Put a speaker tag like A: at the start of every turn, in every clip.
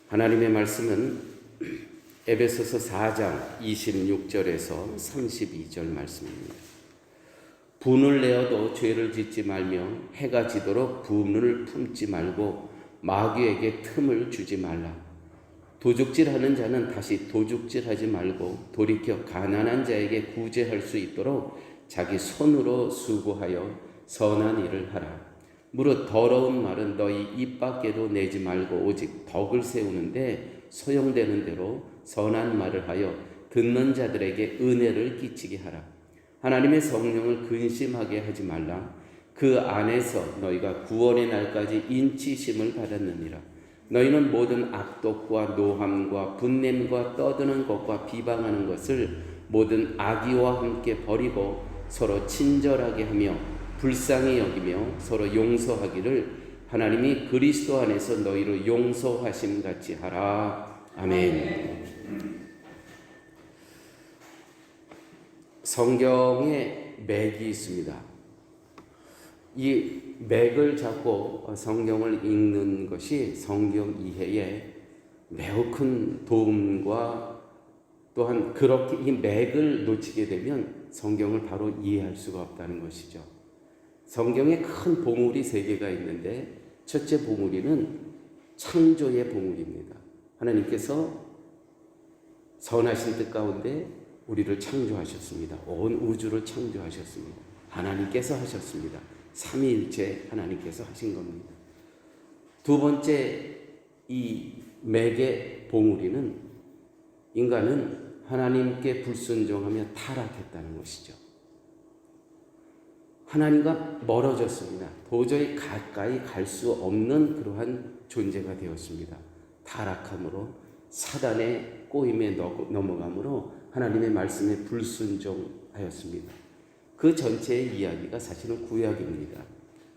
A: 하나님의 말씀은 에베소서 4장 26절에서 32절 말씀입니다. 분을 내어도 죄를 짓지 말며 해가 지도록 분을 품지 말고 마귀에게 틈을 주지 말라. 도둑질하는 자는 다시 도둑질하지 말고 돌이켜 가난한 자에게 구제할 수 있도록 자기 손으로 수고하여 선한 일을 하라. 무릇 더러운 말은 너희 입 밖에도 내지 말고 오직 덕을 세우는데 소용되는 대로 선한 말을 하여 듣는 자들에게 은혜를 끼치게 하라. 하나님의 성령을 근심하게 하지 말라. 그 안에서 너희가 구원의 날까지 인치심을 받았느니라. 너희는 모든 악독과 노함과 분냄과 떠드는 것과 비방하는 것을 모든 악의와 함께 버리고 서로 친절하게 하며 불쌍히 여기며 서로 용서하기를 하나님이 그리스도 안에서 너희를 용서하심 같이 하라. 아멘. 성경에 맥이 있습니다. 이 맥을 잡고 성경을 읽는 것이 성경 이해에 매우 큰 도움과 또한 그렇게 이 맥을 놓치게 되면 성경을 바로 이해할 수가 없다는 것이죠. 성경에 큰 보물이 세 개가 있는데 첫째 보물이는 창조의 보물입니다. 하나님께서 선하신 뜻 가운데 우리를 창조하셨습니다. 온 우주를 창조하셨습니다. 하나님께서 하셨습니다. 삼위일체 하나님께서 하신 겁니다. 두 번째 이 맥의 보물이는 인간은 하나님께 불순종하며 타락했다는 것이죠. 하나님과 멀어졌습니다. 도저히 가까이 갈 수 없는 그러한 존재가 되었습니다. 타락함으로 사단의 꼬임에 넘어감으로 하나님의 말씀에 불순종하였습니다. 그 전체의 이야기가 사실은 구약입니다.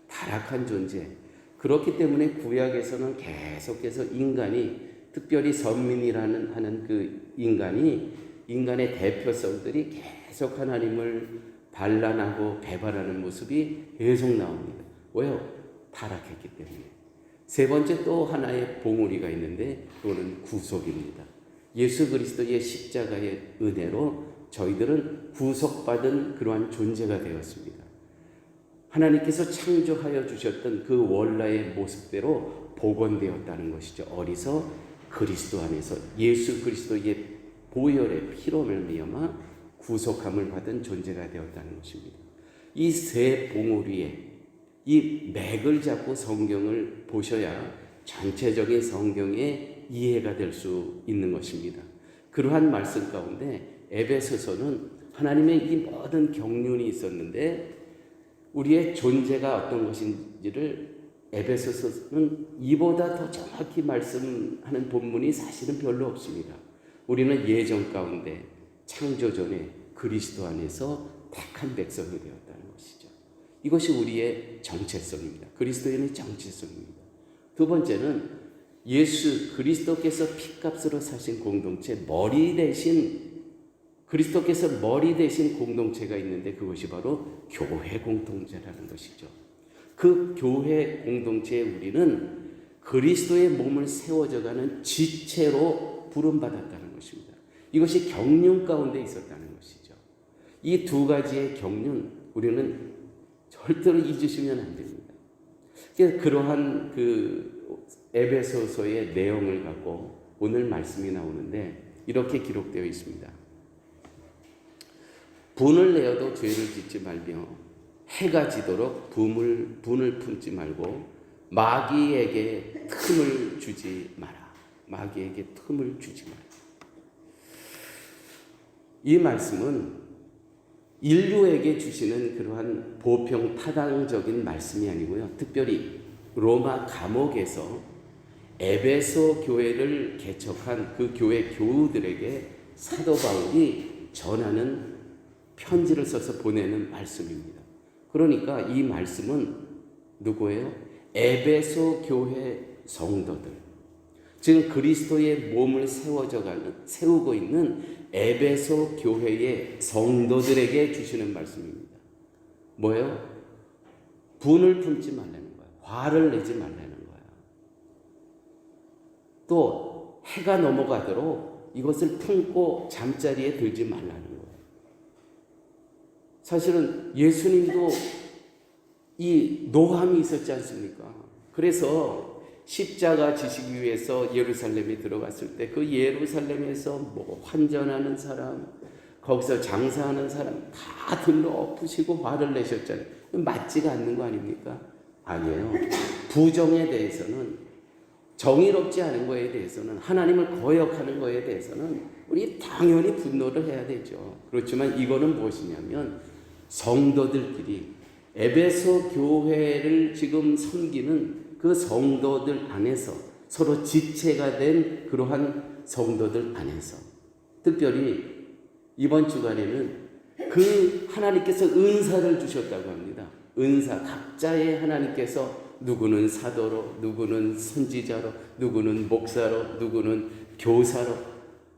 A: 타락한 존재. 그렇기 때문에 구약에서는 계속해서 인간이, 특별히 선민이라는 하는 그 인간의 대표성들이 계속 하나님을 반란하고 배반하는 모습이 계속 나옵니다. 왜요? 타락했기 때문에. 세 번째 또 하나의 보물이가 있는데 그거는 구속입니다. 예수 그리스도의 십자가의 은혜로 저희들은 구속받은 그러한 존재가 되었습니다. 하나님께서 창조하여 주셨던 그 원래의 모습대로 복원되었다는 것이죠. 어디서? 그리스도 안에서 예수 그리스도의 보혈의 피로 말미암아 구속함을 받은 존재가 되었다는 것입니다. 이 세 보물 위에 이 맥을 잡고 성경을 보셔야 전체적인 성경의 이해가 될 수 있는 것입니다. 그러한 말씀 가운데 에베소서는 하나님의 이 모든 경륜이 있었는데 우리의 존재가 어떤 것인지를 에베소서는 이보다 더 정확히 말씀하는 본문이 사실은 별로 없습니다. 우리는 예전 가운데 창조전에 그리스도 안에서 택한 백성이 되었다는 것이죠. 이것이 우리의 정체성입니다. 그리스도인의 정체성입니다. 두 번째는 예수 그리스도께서 피값으로 사신 공동체, 머리 대신 그리스도께서 머리 대신 공동체가 있는데 그것이 바로 교회 공동체라는 것이죠. 그 교회 공동체에 우리는 그리스도의 몸을 세워져가는 지체로 부름받았다는 것입니다. 이것이 경륜 가운데 있었다는 것이죠. 이 두 가지의 경륜 우리는 절대로 잊으시면 안 됩니다. 그러한 그 에베소서의 내용을 갖고 오늘 말씀이 나오는데 이렇게 기록되어 있습니다. 분을 내어도 죄를 짓지 말며 해가 지도록 분을 품지 말고 마귀에게 틈을 주지 마라. 마귀에게 틈을 주지 마라. 이 말씀은 인류에게 주시는 그러한 보평 타당적인 말씀이 아니고요. 특별히 로마 감옥에서 에베소 교회를 개척한 그 교회 교우들에게 사도 바울이 전하는 편지를 써서 보내는 말씀입니다. 그러니까 이 말씀은 누구예요? 에베소 교회 성도들. 지금 그리스도의 몸을 세우고 있는 에베소 교회의 성도들에게 주시는 말씀입니다. 뭐예요? 분을 품지 말라는 거예요. 화를 내지 말라는 거예요. 또 해가 넘어가도록 이것을 품고 잠자리에 들지 말라는 거예요. 사실은 예수님도 이 노함이 있었지 않습니까? 그래서 십자가 지시기 위해서 예루살렘에 들어갔을 때 그 예루살렘에서 뭐 환전하는 사람, 거기서 장사하는 사람 다 들러 엎으시고 화를 내셨잖아요. 맞지가 않는 거 아닙니까? 아니에요. 부정에 대해서는, 정의롭지 않은 거에 대해서는, 하나님을 거역하는 거에 대해서는 우리 당연히 분노를 해야 되죠. 그렇지만 이거는 무엇이냐면 성도들끼리 에베소 교회를 지금 섬기는 그 성도들 안에서 서로 지체가 된 그러한 성도들 안에서, 특별히 이번 주간에는 그 하나님께서 은사를 주셨다고 합니다. 은사, 각자의 하나님께서 누구는 사도로, 누구는 선지자로, 누구는 목사로, 누구는 교사로,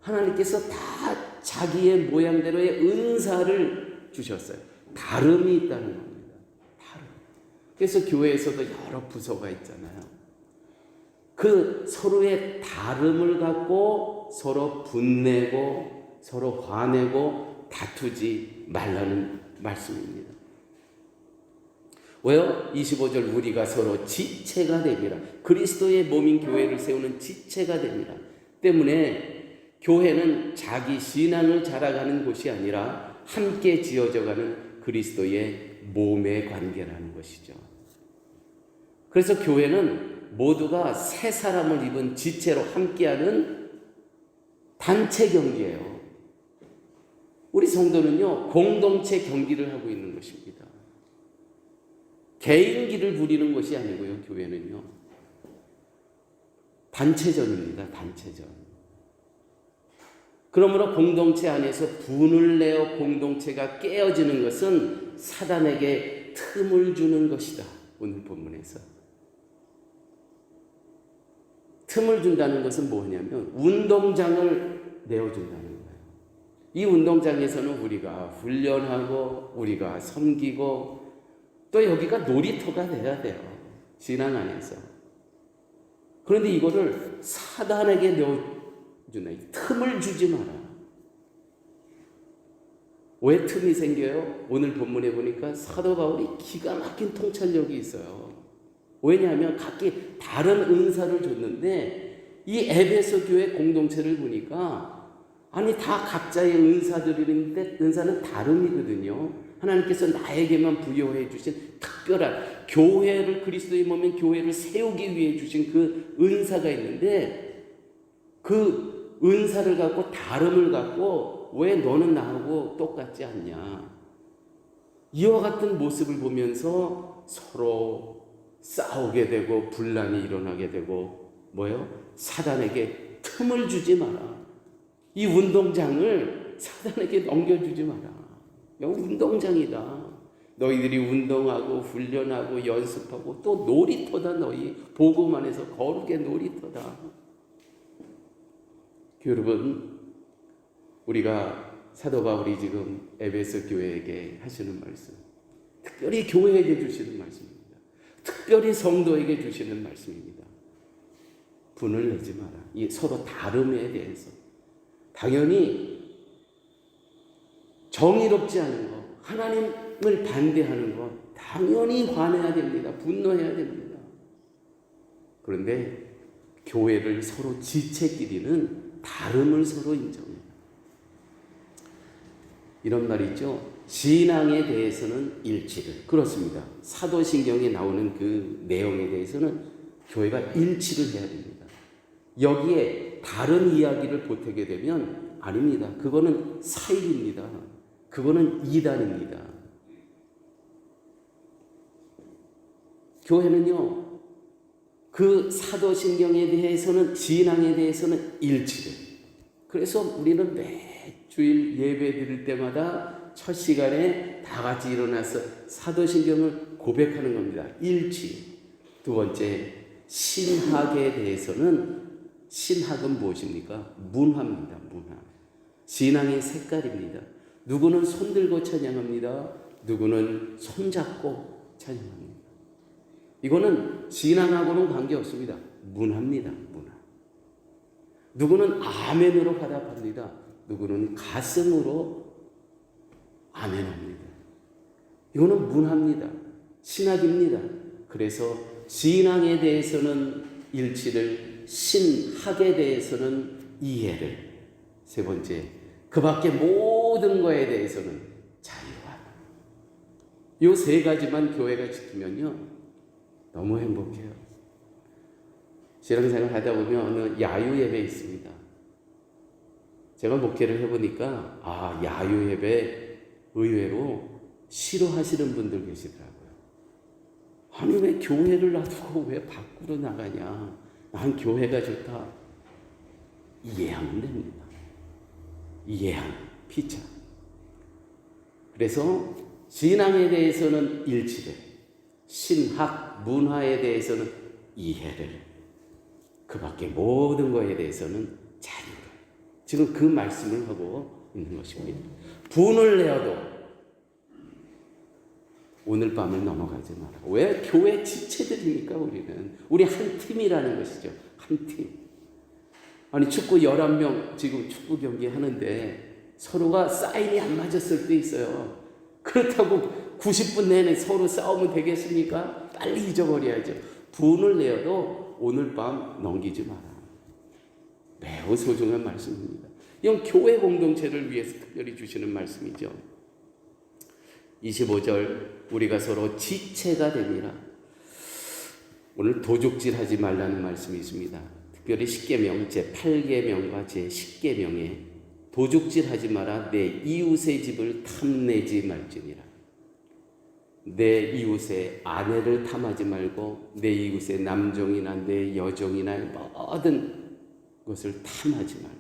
A: 하나님께서 다 자기의 모양대로의 은사를 주셨어요. 다름이 있다는 겁니다. 다름. 그래서 교회에서도 여러 부서가 있잖아요. 그 서로의 다름을 갖고 서로 분내고 서로 화내고 다투지 말라는 말씀입니다. 왜요? 25절 우리가 서로 지체가 됩니다. 그리스도의 몸인 교회를 세우는 지체가 됩니다. 때문에 교회는 자기 신앙을 자라가는 곳이 아니라 함께 지어져가는 그리스도의 몸의 관계라는 것이죠. 그래서 교회는 모두가 새 사람을 입은 지체로 함께하는 단체 경기예요. 우리 성도는요, 공동체 경기를 하고 있는 것입니다. 개인기를 부리는 것이 아니고요, 교회는요. 단체전입니다, 단체전. 그러므로 공동체 안에서 분을 내어 공동체가 깨어지는 것은 사단에게 틈을 주는 것이다. 오늘 본문에서. 틈을 준다는 것은 뭐냐면 운동장을 내어준다는 거예요. 이 운동장에서는 우리가 훈련하고 우리가 섬기고 또 여기가 놀이터가 돼야 돼요. 신앙 안에서. 그런데 이거를 사단에게 내어준다. 틈을 주지 마라. 왜 틈이 생겨요? 오늘 본문에 보니까 사도 바울이 기가 막힌 통찰력이 있어요. 왜냐하면 각기 다른 은사를 줬는데 이 에베소 교회 공동체를 보니까 아니 다 각자의 은사들인데 은사는 다름이거든요. 하나님께서 나에게만 부여해 주신 특별한 교회를, 그리스도의 몸인 교회를 세우기 위해 주신 그 은사가 있는데 그 은사를 갖고 다름을 갖고 왜 너는 나하고 똑같지 않냐, 이와 같은 모습을 보면서 서로 싸우게 되고 분란이 일어나게 되고 뭐예요? 사단에게 틈을 주지 마라. 이 운동장을 사단에게 넘겨주지 마라. 여기 운동장이다. 너희들이 운동하고 훈련하고 연습하고 또 놀이터다. 너희 복음 안에서 거룩의 놀이터다. 여러분, 우리가 사도 바울이 지금 에베소 교회에게 하시는 말씀, 특별히 교회에게 주시는 말씀입니다. 특별히 성도에게 주시는 말씀입니다. 분을 내지 마라. 이 서로 다름에 대해서 당연히 정의롭지 않은 것, 하나님을 반대하는 것 당연히 화내야 됩니다. 분노해야 됩니다. 그런데 교회를 서로 지체끼리는 다름을 서로 인정해요. 이런 말이 있죠. 신앙에 대해서는 일치를. 그렇습니다. 사도신경에 나오는 그 내용에 대해서는 교회가 일치를 해야 됩니다. 여기에 다른 이야기를 보태게 되면 아닙니다. 그거는 사익입니다. 그거는 이단입니다. 교회는요, 그 사도신경에 대해서는, 신앙에 대해서는 일치를. 그래서 우리는 매주일 예배 드릴 때마다 첫 시간에 다 같이 일어나서 사도신경을 고백하는 겁니다. 일치. 두 번째, 신학에 대해서는, 신학은 무엇입니까? 문화입니다. 문화. 신앙의 색깔입니다. 누구는 손들고 찬양합니다. 누구는 손잡고 찬양합니다. 이거는 신앙하고는 관계없습니다. 문화입니다. 문화. 누구는 아멘으로 화답합니다. 누구는 가슴으로 아멘합니다. 이거는 문화입니다. 신학입니다. 그래서 신앙에 대해서는 일치를, 신학에 대해서는 이해를, 세 번째, 그 밖에 모든 거에 대해서는 자유화. 이 세 가지만 교회가 지키면요, 너무 행복해요. 신앙생활 하다 보면 어느 야유 예배 있습니다. 제가 목회를 해보니까 야유 예배 의외로 싫어하시는 분들 계시더라고요. 아니 왜 교회를 놔두고 왜 밖으로 나가냐. 난 교회가 좋다. 이해하면 됩니다. 이해하면 피차. 그래서 신앙에 대해서는 일치를, 신학, 문화에 대해서는 이해를, 그 밖에 모든 것에 대해서는 자유를. 지금 그 말씀을 하고 있는 것입니다. 분을 내어도 오늘 밤을 넘어가지 마라. 왜? 교회 지체들이니까 우리는. 우리 한 팀이라는 것이죠. 한 팀. 아니 축구 11명 지금 축구 경기 하는데 서로가 사인이 안 맞았을 때 있어요. 그렇다고 90분 내내 서로 싸우면 되겠습니까? 빨리 잊어버려야죠. 분을 내어도 오늘 밤 넘기지 마라. 매우 소중한 말씀입니다. 이건 교회 공동체를 위해서 특별히 주시는 말씀이죠. 25절, 우리가 서로 지체가 됨이라. 오늘 도둑질하지 말라는 말씀이 있습니다. 특별히 십계명 제8계명과 제10계명에 도둑질하지 마라. 내 이웃의 집을 탐내지 말지니라. 내 이웃의 아내를 탐하지 말고 내 이웃의 남종이나 내 여종이나 모든 것을 탐하지 말라.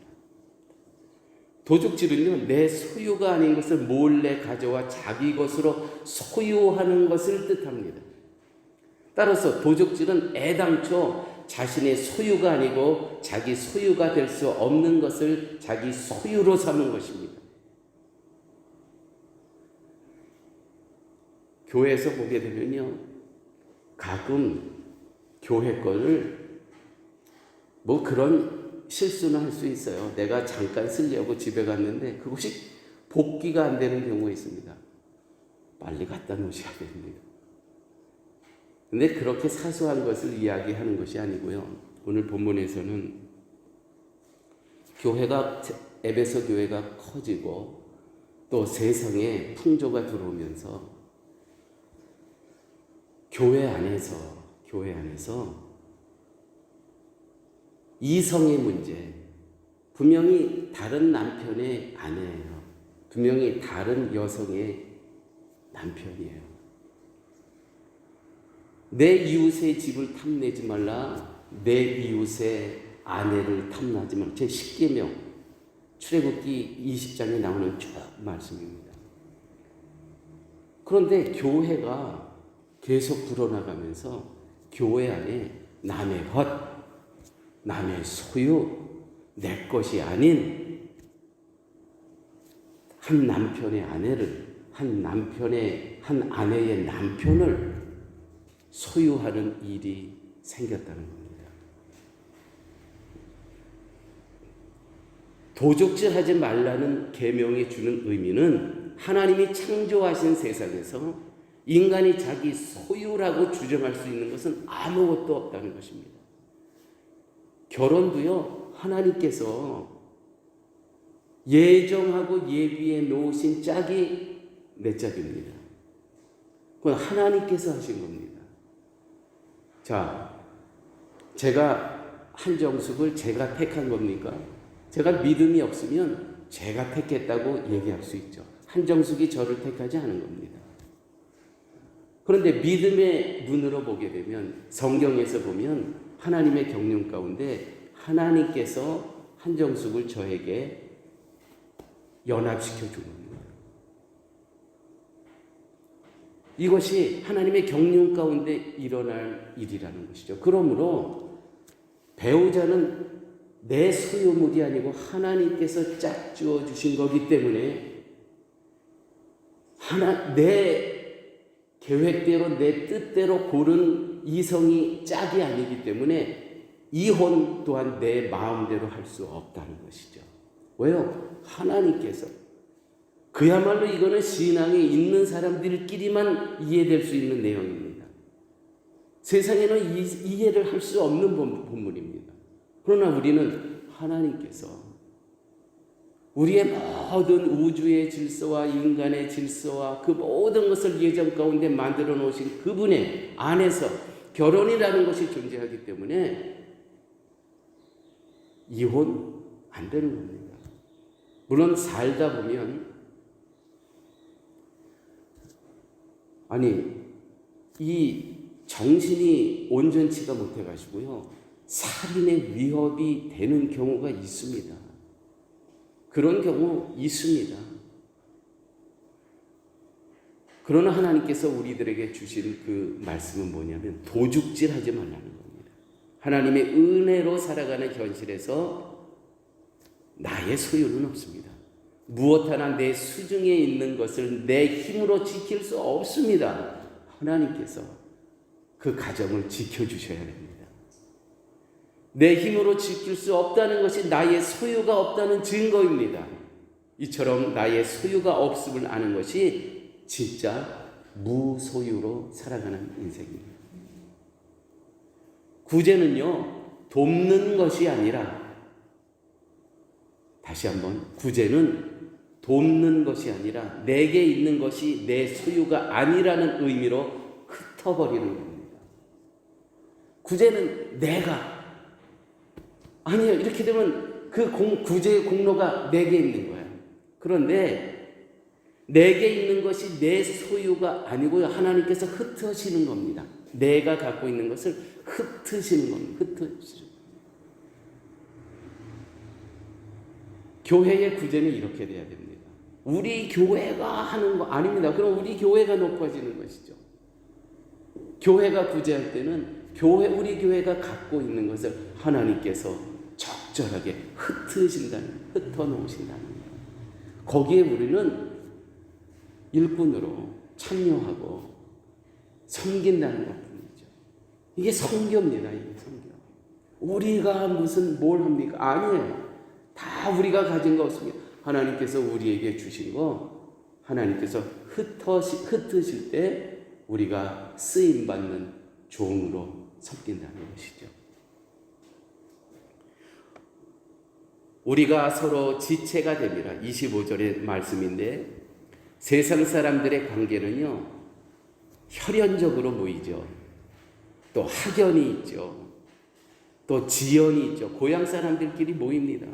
A: 도둑질은요, 내 소유가 아닌 것을 몰래 가져와 자기 것으로 소유하는 것을 뜻합니다. 따라서 도둑질은 애당초 자신의 소유가 아니고 자기 소유가 될 수 없는 것을 자기 소유로 삼는 것입니다. 교회에서 보게 되면요, 가끔 교회 거를 뭐 그런 실수는 할 수 있어요. 내가 잠깐 쓰려고 집에 갔는데 그것이 복귀가 안 되는 경우가 있습니다. 빨리 갖다 놓으셔야 됩니다. 근데 그렇게 사소한 것을 이야기하는 것이 아니고요. 오늘 본문에서는 교회가, 에베소 교회가 커지고 또 세상에 풍조가 들어오면서 교회 안에서 이성의 문제, 분명히 다른 남편의 아내예요. 분명히 다른 여성의 남편이에요. 내 이웃의 집을 탐내지 말라. 내 이웃의 아내를 탐나지 말라. 제 10계명 출애굽기 20장에 나오는 쭉 말씀입니다. 그런데 교회가 계속 불어나가면서 교회 안에 남의 것, 남의 소유, 내 것이 아닌 한 남편의 아내를, 한 아내의 남편을 소유하는 일이 생겼다는 겁니다. 도둑질하지 말라는 계명이 주는 의미는 하나님이 창조하신 세상에서 인간이 자기 소유라고 주장할 수 있는 것은 아무것도 없다는 것입니다. 결혼도요, 하나님께서 예정하고 예비해 놓으신 짝이 내 짝입니다. 그건 하나님께서 하신 겁니다. 자, 제가 한정숙을 제가 택한 겁니까? 제가 믿음이 없으면 제가 택했다고 얘기할 수 있죠. 한정숙이 저를 택하지 않은 겁니다. 그런데 믿음의 눈으로 보게 되면, 성경에서 보면 하나님의 경륜 가운데 하나님께서 한정숙을 저에게 연합시켜 준 겁니다. 이것이 하나님의 경륜 가운데 일어날 일이라는 것이죠. 그러므로 배우자는 내 소유물이 아니고 하나님께서 짝지어 주신 거기 때문에 내 계획대로 내 뜻대로 고른 이성이 짝이 아니기 때문에 이혼 또한 내 마음대로 할 수 없다는 것이죠. 왜요? 하나님께서 그야말로 이거는 신앙이 있는 사람들끼리만 이해될 수 있는 내용입니다. 세상에는 이해를 할 수 없는 본문입니다. 그러나 우리는 하나님께서 우리의 모든 우주의 질서와 인간의 질서와 그 모든 것을 예정 가운데 만들어 놓으신 그분의 안에서 결혼이라는 것이 존재하기 때문에 이혼 안 되는 겁니다. 물론 살다 보면 이 정신이 온전치가 못해가지고요 살인의 위협이 되는 경우가 있습니다. 그런 경우 있습니다. 그러나 하나님께서 우리들에게 주신 그 말씀은 뭐냐면 도둑질 하지 말라는 겁니다. 하나님의 은혜로 살아가는 현실에서 나의 소유는 없습니다. 무엇 하나 내 수중에 있는 것을 내 힘으로 지킬 수 없습니다. 하나님께서 그 가정을 지켜주셔야 됩니다. 내 힘으로 지킬 수 없다는 것이 나의 소유가 없다는 증거입니다. 이처럼 나의 소유가 없음을 아는 것이 진짜 무소유로 살아가는 인생입니다. 구제는요, 돕는 것이 아니라, 다시 한번, 구제는 돕는 것이 아니라 내게 있는 것이 내 소유가 아니라는 의미로 흩어버리는 겁니다. 구제는 내가, 아니요, 이렇게 되면 그 구제의 공로가 내게 있는 거예요. 그런데 내게 있는 것이 내 소유가 아니고요, 하나님께서 흩으시는 겁니다. 내가 갖고 있는 것을 흩으시는 겁니다. 흩으시는. 교회의 구제는 이렇게 돼야 됩니다. 우리 교회가 하는 거 아닙니다. 그럼 우리 교회가 높아지는 것이죠. 교회가 구제할 때는 우리 교회가 갖고 있는 것을 하나님께서 적절하게 흩어놓으신다는 거예요. 거기에 우리는 일꾼으로 참여하고 섬긴다는 것뿐이죠. 이게 선교입니다. 이게 선교. 우리가 무슨 뭘 합니까? 아니에요. 다 우리가 가진 거 없습니다. 하나님께서 우리에게 주신 거 하나님께서 흩으실 때 우리가 쓰임받는 종으로 섬긴다는 것이죠. 우리가 서로 지체가 됩니다. 25절의 말씀인데 세상 사람들의 관계는요 혈연적으로 모이죠. 또 학연이 있죠. 또 지연이 있죠. 고향 사람들끼리 모입니다.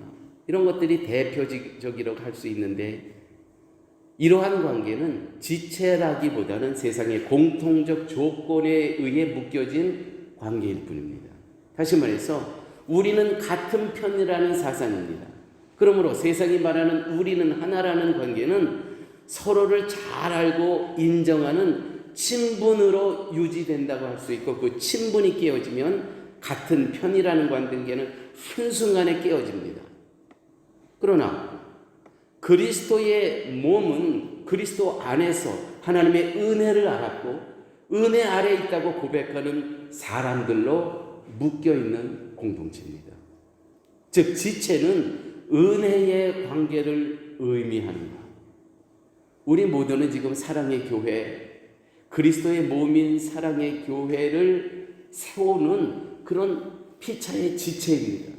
A: 이런 것들이 대표적이라고 할 수 있는데 이러한 관계는 지체라기보다는 세상의 공통적 조건에 의해 묶여진 관계일 뿐입니다. 다시 말해서 우리는 같은 편이라는 사상입니다. 그러므로 세상이 말하는 우리는 하나라는 관계는 서로를 잘 알고 인정하는 친분으로 유지된다고 할 수 있고 그 친분이 깨어지면 같은 편이라는 관계는 한순간에 깨어집니다. 그러나 그리스도의 몸은 그리스도 안에서 하나님의 은혜를 알았고 은혜 아래 있다고 고백하는 사람들로 묶여있는 공동체입니다. 즉 지체는 은혜의 관계를 의미합니다. 우리 모두는 지금 사랑의 교회, 그리스도의 몸인 사랑의 교회를 세우는 그런 피차의 지체입니다.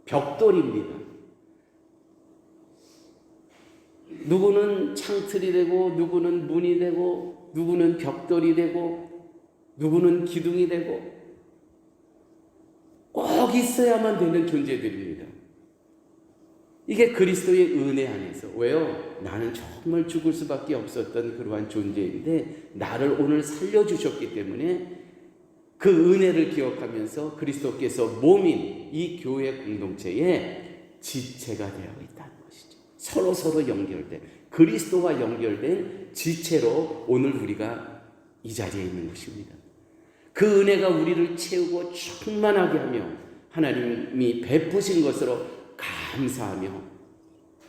A: 벽돌입니다. 누구는 창틀이 되고 누구는 문이 되고 누구는 벽돌이 되고 누구는 기둥이 되고 꼭 있어야만 되는 존재들입니다. 이게 그리스도의 은혜 안에서 왜요? 나는 정말 죽을 수밖에 없었던 그러한 존재인데 나를 오늘 살려주셨기 때문에 그 은혜를 기억하면서 그리스도께서 몸인 이 교회 공동체에 지체가 되어 있다는 것이죠. 서로 연결된 그리스도와 연결된 지체로 오늘 우리가 이 자리에 있는 것입니다. 그 은혜가 우리를 채우고 충만하게 하며 하나님이 베푸신 것으로 감사하며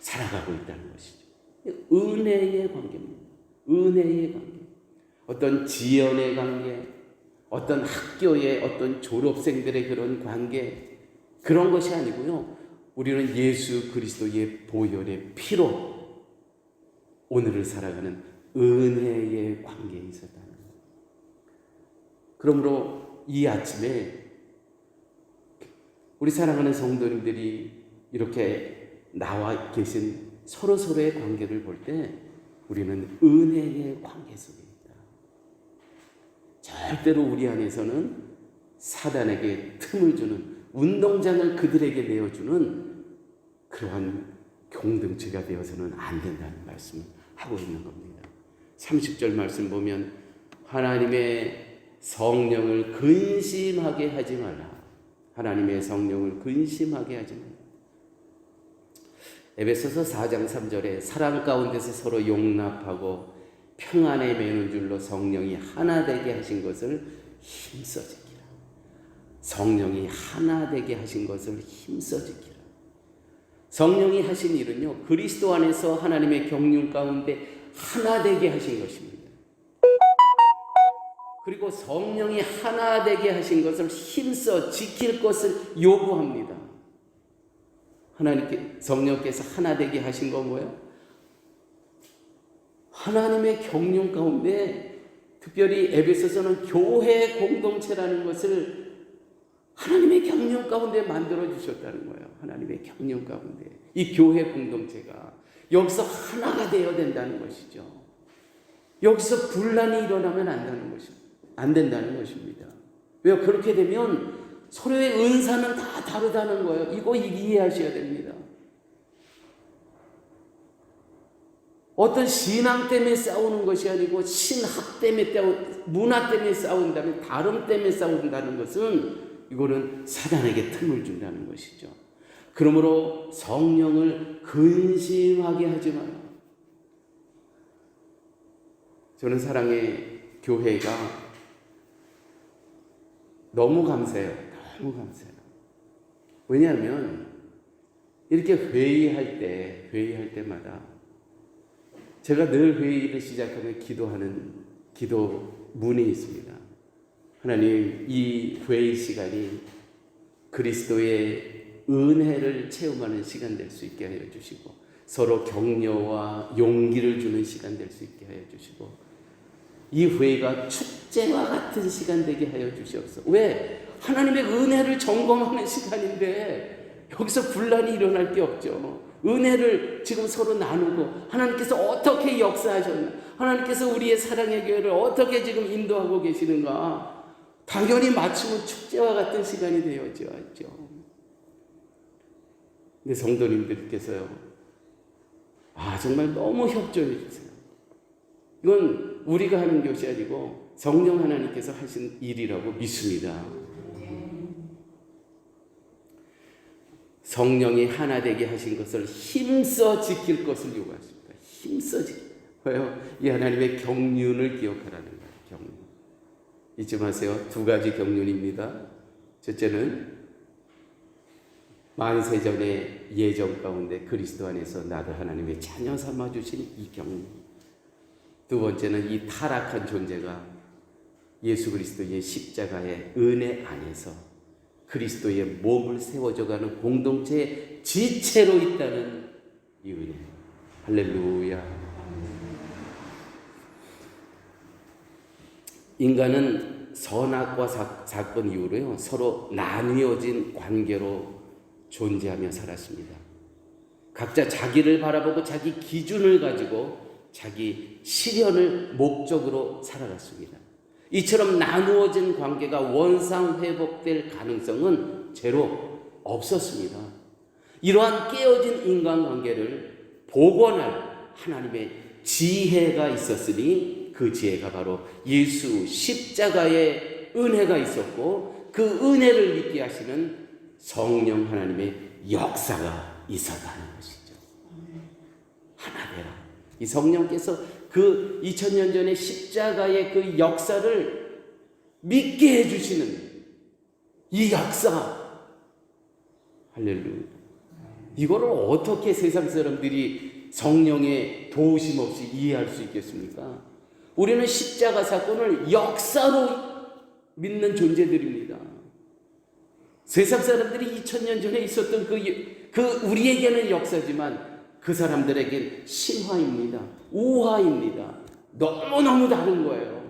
A: 살아가고 있다는 것이죠. 은혜의 관계입니다. 은혜의 관계. 어떤 지연의 관계, 어떤 학교의 어떤 졸업생들의 그런 관계, 그런 것이 아니고요. 우리는 예수 그리스도의 보혈의 피로 오늘을 살아가는 은혜의 관계에 있었다는 거예요. 그러므로 이 아침에 우리 사랑하는 성도님들이 이렇게 나와 계신 서로서로의 관계를 볼 때 우리는 은혜의 관계 속에 있다. 절대로 우리 안에서는 사단에게 틈을 주는, 운동장을 그들에게 내어주는 그러한 공동체가 되어서는 안 된다는 말씀을 하고 있는 겁니다. 30절 말씀 보면 하나님의 성령을 근심하게 하지 말라. 하나님의 성령을 근심하게 하지 말라. 에베소서 4장 3절에 사랑 가운데서 서로 용납하고 평안에 매는 줄로 성령이 하나 되게 하신 것을 힘써 지키라. 성령이 하나 되게 하신 것을 힘써 지키라. 성령이 하신 일은요, 그리스도 안에서 하나님의 경륜 가운데 하나 되게 하신 것입니다. 그리고 성령이 하나 되게 하신 것을 힘써 지킬 것을 요구합니다. 성령께서 하나 되게 하신 건 뭐예요? 하나님의 경륜 가운데, 특별히 에베소서는 교회 공동체라는 것을 하나님의 경륜 가운데 만들어 주셨다는 거예요. 하나님의 경륜 가운데 이 교회 공동체가 여기서 하나가 되어야 된다는 것이죠. 여기서 분란이 일어나면 안 된다는 것입니다. 왜요? 그렇게 되면 서로의 은사는 다 다르다는 거예요. 이거 이해하셔야 됩니다. 어떤 신앙 때문에 싸우는 것이 아니고 신학 때문에 문화 때문에 싸운다면, 다름 때문에 싸운다는 것은 이거는 사단에게 틈을 준다는 것이죠. 그러므로 성령을 근심하게 하지 마라. 저는 사랑의 교회가 너무 감사해요. 너무 감사해요. 왜냐하면 이렇게 회의할 때마다 제가 늘 회의를 시작하면 기도하는 기도문이 있습니다. 하나님, 이 회의 시간이 그리스도의 은혜를 체험하는 시간 될 수 있게 하여 주시고, 서로 격려와 용기를 주는 시간 될 수 있게 하여 주시고, 이 회의가 축제와 같은 시간 되게 하여 주시옵소서. 왜? 하나님의 은혜를 점검하는 시간인데 여기서 분란이 일어날 게 없죠. 은혜를 지금 서로 나누고 하나님께서 어떻게 역사하셨나, 하나님께서 우리의 사랑의 교회를 어떻게 지금 인도하고 계시는가, 당연히 마침은 축제와 같은 시간이 되어져야죠. 근데 성도님들께서요, 정말 너무 협조해 주세요. 이건 우리가 하는 것이 아니고 성령 하나님께서 하신 일이라고 믿습니다. 성령이 하나 되게 하신 것을 힘써 지킬 것을 요구하십니다. 힘써 지킬. 왜요? 이 하나님의 경륜을 기억하라는 거예요. 경륜. 잊지 마세요. 두 가지 경륜입니다. 첫째는 만세전의 예정 가운데 그리스도 안에서 나도 하나님의 자녀 삼아 주신 이 경륜. 두 번째는 이 타락한 존재가 예수 그리스도의 십자가의 은혜 안에서 그리스도의 몸을 세워져가는 공동체의 지체로 있다는 이 은혜. 할렐루야. 인간은 선악과 사건 이후로요, 서로 나뉘어진 관계로 존재하며 살았습니다. 각자 자기를 바라보고 자기 기준을 가지고 자기 실현을 목적으로 살아갔습니다. 이처럼 나누어진 관계가 원상 회복될 가능성은 제로 없었습니다. 이러한 깨어진 인간관계를 복원할 하나님의 지혜가 있었으니 그 지혜가 바로 예수 십자가의 은혜가 있었고, 그 은혜를 믿게 하시는 성령 하나님의 역사가 있었다는 것이죠. 하나 되라. 이 성령께서 그 2000년 전의 십자가의 그 역사를 믿게 해주시는 이 역사. 할렐루야. 이거를 어떻게 세상 사람들이 성령의 도우심 없이 이해할 수 있겠습니까? 우리는 십자가 사건을 역사로 믿는 존재들입니다. 세상 사람들이 2000년 전에 있었던 그 우리에게는 역사지만 그 사람들에겐 신화입니다. 우화입니다. 너무너무 다른 거예요.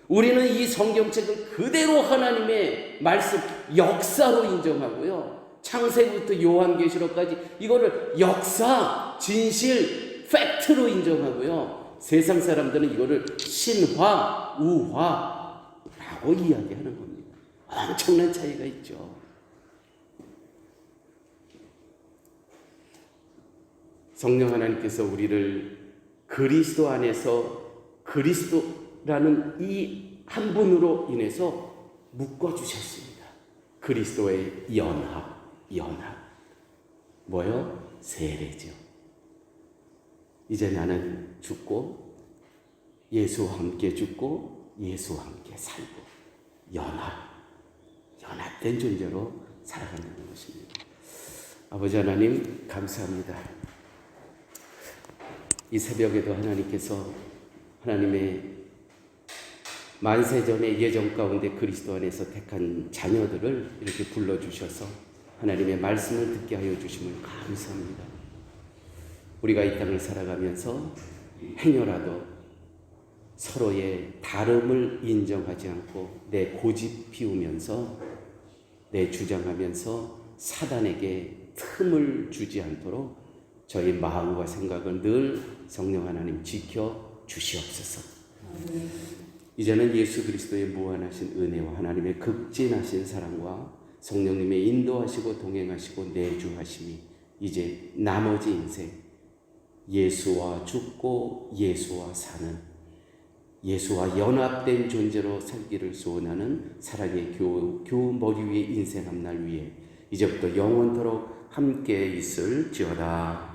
A: 우리는 이 성경책을 그대로 하나님의 말씀, 역사로 인정하고요. 창세기부터 요한계시록까지 이거를 역사, 진실, 팩트로 인정하고요. 세상 사람들은 이거를 신화, 우화라고 이야기하는 겁니다. 엄청난 차이가 있죠. 성령 하나님께서 우리를 그리스도 안에서 그리스도라는 이 한 분으로 인해서 묶어주셨습니다. 그리스도의 연합. 뭐요? 세례죠. 이제 나는 죽고 예수와 함께 죽고 예수와 함께 살고 연합된 존재로 살아간다는 것입니다. 아버지 하나님 감사합니다. 이 새벽에도 하나님께서 하나님의 만세전의 예정 가운데 그리스도 안에서 택한 자녀들을 이렇게 불러주셔서 하나님의 말씀을 듣게 하여 주심을 감사합니다. 우리가 이 땅을 살아가면서 행여라도 서로의 다름을 인정하지 않고 내 고집 피우면서 내 주장하면서 사단에게 틈을 주지 않도록 저희 마음과 생각을 늘 성령 하나님 지켜 주시옵소서. 이제는 예수 그리스도의 무한하신 은혜와 하나님의 극진하신 사랑과 성령님의 인도하시고 동행하시고 내주하심이 이제 나머지 인생 예수와 죽고 예수와 사는 예수와 연합된 존재로 살기를 소원하는 사랑의 교우 머리 위에 인생 앞날 위에 이제부터 영원토록 함께 있을지어다.